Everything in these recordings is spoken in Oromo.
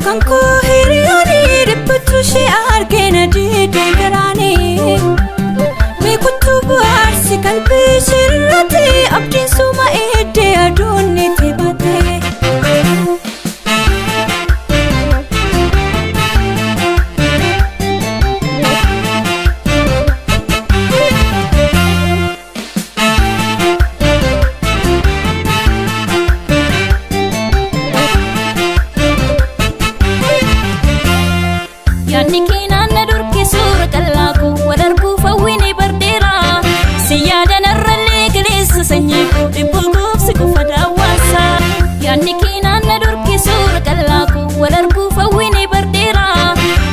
kan koo hiriyooni dhibbatu shee argeena diidee garaanii meekutu bu'aarsi qalbii shirratti abdiin suma eeddee aduun itti baatee. Nikina na durki sura kallaku wadarku fawini bardera siyada narralle gelisa sanyiku dibulguf siku fadawasa ya nikina na durki sura kallaku wadarku fawini bardera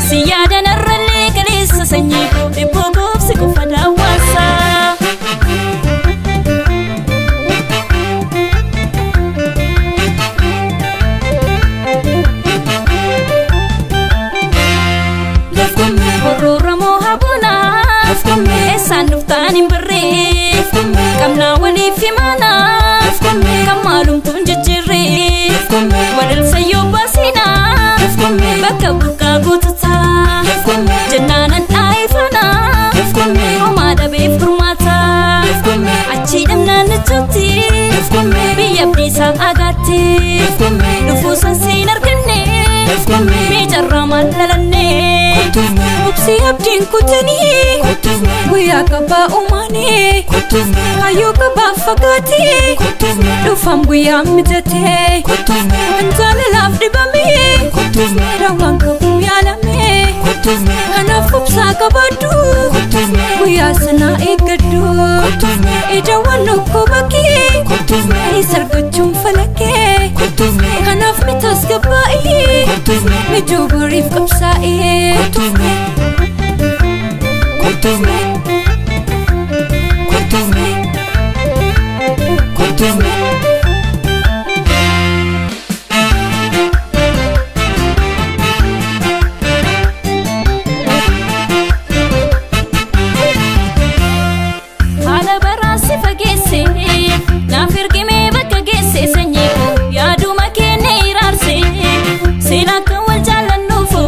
siyada narralle gelisa sanyiku dibulguf siku fadawasa. Sanuftanin berre kamna wali fi mana kamalum tun jejere walal sayo basina baka buka gutata jannanan aifana omada be furmata achi damna najati biya bisa agati nufusan sinar kenne bijarraman lalanne upsi abdin kutani Guya kaba umane ayo kaba fagati dufam guya mijate antale laf dibame rawang guya lame kanaf upsa kabadu guya sana egadu edawan ko baki isargachum falake kanaf mitas gabai mijuburif kapsai Hala barasi fagese na firgime baka gese sanyiku yaadu makene irarse sila kawal jalan nufu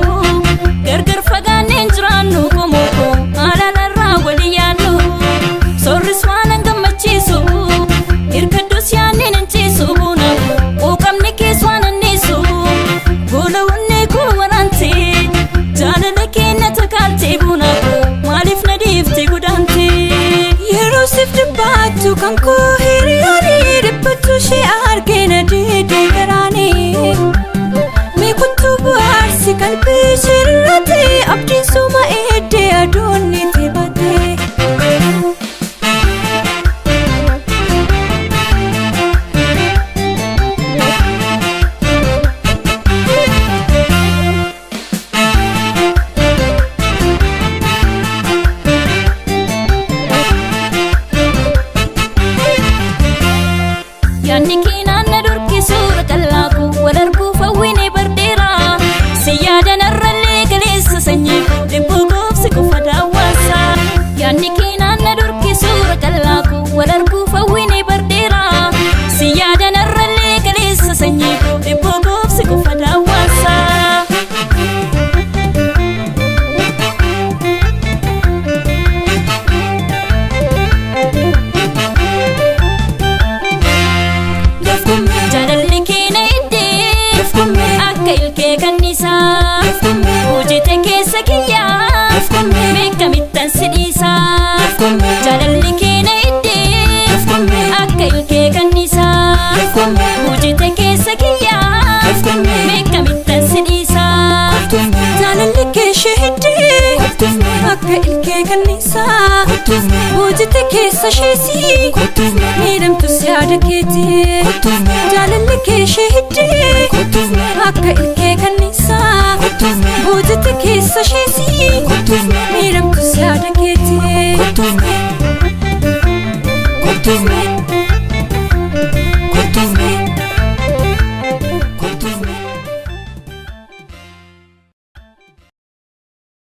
gargar fagane njranu komoko ala larra waliyanu sorris wanan gamachisu irkadus yanin nchisu buna ukamne kiswanan nisu gula wunne ku warante jalana kena takalti buna malif nadifti gudanti Yerosif dibatu kan koo hiriyooni dhibbatu shee argeena diidee garaanii meekutu bu'aarsi qalbii shirratti abdiin suma eeddee aduun itti baatee. Nikina na durki sura kallaku wadarku fawini bardera siyada narralle gelisa sanyiku dibulguf siku fadawasa ya nikina na durki sura kallaku wadarku fawini bardera siyada narralle gelisa sanyiku dibulguf siku fadawasa. Ilke kanisa hojite keessa kiyya meeqamittan sidhiisa jaalalli keena idde akka ilke kanisa hojite keessa kiyya meeqamittan sidhiisa jaalalli keeshee hidde akka ilke kanisa hojite keessa sheesi miidhamtus yaada keeti jaalalli keeshee hidde akka ilke kanisa hojite keessa sheesi miidhamtus yaada keeti.